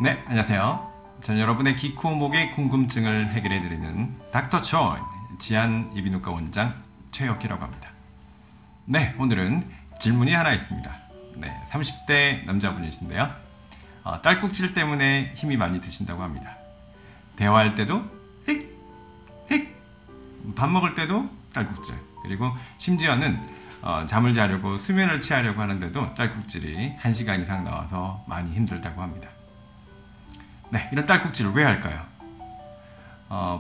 네, 안녕하세요. 저는 여러분의 기코목의 궁금증을 해결해드리는 닥터 초이 지안 이비인후과 원장 최혁기라고 합니다. 네, 오늘은 질문이 하나 있습니다. 네, 30대 남자분이신데요. 딸꾹질 때문에 힘이 많이 드신다고 합니다. 대화할 때도 힉! 힉! 밥 먹을 때도 딸꾹질, 그리고 심지어는 잠을 자려고 수면을 취하려고 하는데도 딸꾹질이 1시간 이상 나와서 많이 힘들다고 합니다. 네, 이런 딸꾹질을 왜 할까요?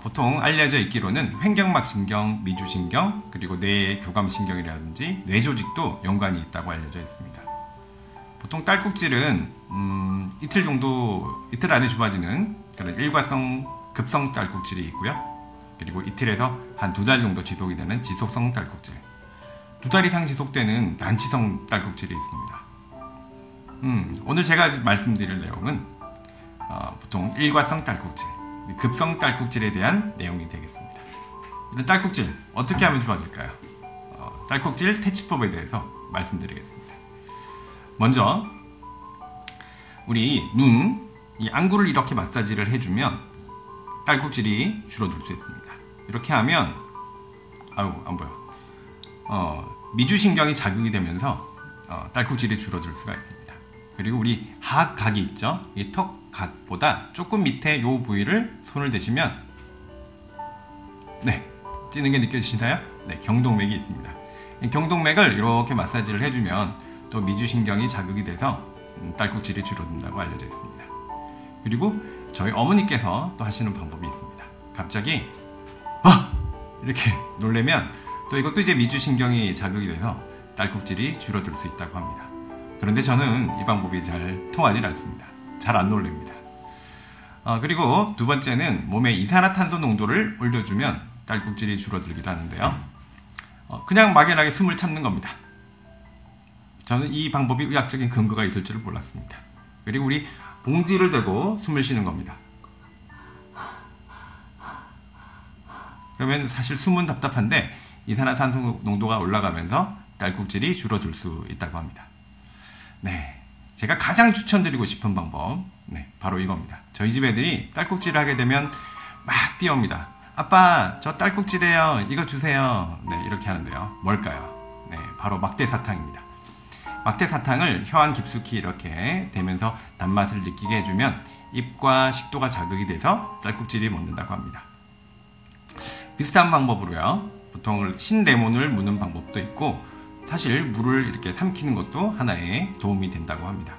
보통 알려져 있기로는 횡격막신경, 미주신경, 그리고 뇌의 교감신경이라든지 뇌조직도 연관이 있다고 알려져 있습니다. 보통 딸꾹질은 이틀 안에 좋아지는 그런 일과성, 급성 딸꾹질이 있고요. 그리고 이틀에서 한 2달 정도 지속이 되는 지속성 딸꾹질, 2달 이상 지속되는 난치성 딸꾹질이 있습니다. 오늘 제가 말씀드릴 내용은 보통 일과성 딸꾹질, 급성 딸꾹질에 대한 내용이 되겠습니다. 이런 딸꾹질 어떻게 하면 좋아질까요? 딸꾹질 퇴치법에 대해서 말씀드리겠습니다. 먼저 우리 눈, 이 안구를 이렇게 마사지를 해주면 딸꾹질이 줄어들 수 있습니다. 이렇게 하면 안 보여. 미주신경이 자극이 되면서 딸꾹질이 줄어들 수가 있습니다. 그리고 우리 하악각이 있죠. 이 턱각보다 조금 밑에 이 부위를 손을 대시면 네, 뛰는 게 느껴지시나요? 네, 경동맥이 있습니다. 이 경동맥을 이렇게 마사지를 해주면 또 미주신경이 자극이 돼서 딸꾹질이 줄어든다고 알려져 있습니다. 그리고 저희 어머니께서 또 하시는 방법이 있습니다. 갑자기 이렇게 놀래면 또 이것도 이제 미주신경이 자극이 돼서 딸꾹질이 줄어들 수 있다고 합니다. 그런데 저는 이 방법이 잘 통하지 않습니다. 잘 안 놀랍니다. 그리고 두 번째는 몸에 이산화탄소 농도를 올려주면 딸꾹질이 줄어들기도 하는데요. 그냥 막연하게 숨을 참는 겁니다. 저는 이 방법이 의학적인 근거가 있을 줄을 몰랐습니다. 그리고 우리 봉지를 대고 숨을 쉬는 겁니다. 그러면 사실 숨은 답답한데 이산화탄소 농도가 올라가면서 딸꾹질이 줄어들 수 있다고 합니다. 네, 제가 가장 추천드리고 싶은 방법, 네, 바로 이겁니다. 저희 집 애들이 딸꾹질을 하게 되면 막 뛰어옵니다. 아빠, 저 딸꾹질해요. 이거 주세요. 네, 이렇게 하는데요. 뭘까요? 네, 바로 막대사탕입니다. 막대사탕을 혀 안 깊숙이 이렇게 대면서 단맛을 느끼게 해주면 입과 식도가 자극이 돼서 딸꾹질이 멎는다고 합니다. 비슷한 방법으로요, 보통 신레몬을 무는 방법도 있고 사실 물을 이렇게 삼키는 것도 하나의 도움이 된다고 합니다.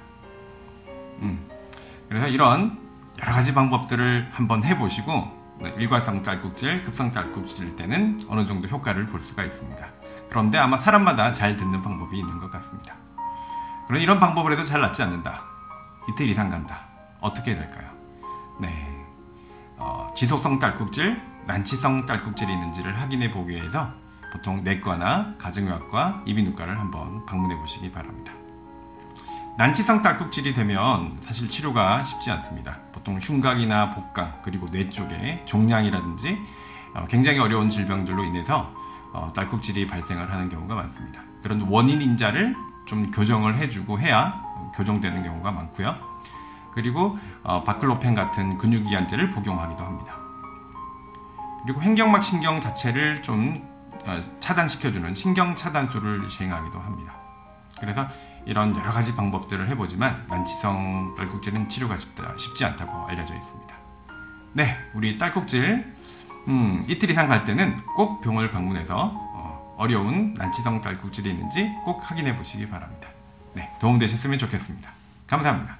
그래서 이런 여러 가지 방법들을 한번 해보시고 일과성 딸꾹질, 급성 딸꾹질일 때는 어느 정도 효과를 볼 수가 있습니다. 그런데 아마 사람마다 잘 듣는 방법이 있는 것 같습니다. 그런데 이런 방법을 해도 잘 낫지 않는다. 이틀 이상 간다. 어떻게 해야 될까요? 네, 지속성 딸꾹질, 난치성 딸꾹질이 있는지를 확인해 보기 위해서 보통 내과나 가정의학과, 이비인후과를 한번 방문해 보시기 바랍니다. 난치성 딸꾹질이 되면 사실 치료가 쉽지 않습니다. 보통 흉곽이나 복강, 그리고 뇌 쪽에 종양이라든지 굉장히 어려운 질병들로 인해서 딸꾹질이 발생을 하는 경우가 많습니다. 그런 원인 인자를 좀 교정을 해주고 해야 교정되는 경우가 많고요. 그리고 바클로펜 같은 근육이완제를 복용하기도 합니다. 그리고 횡격막 신경 자체를 좀 차단시켜주는 신경차단술을 시행하기도 합니다. 그래서 이런 여러 가지 방법들을 해보지만 난치성 딸꾹질은 치료가 쉽지 않다고 알려져 있습니다. 네, 우리 딸꾹질 이틀 이상 갈 때는 꼭 병원을 방문해서 어려운 난치성 딸꾹질이 있는지 꼭 확인해 보시기 바랍니다. 네, 도움되셨으면 좋겠습니다. 감사합니다.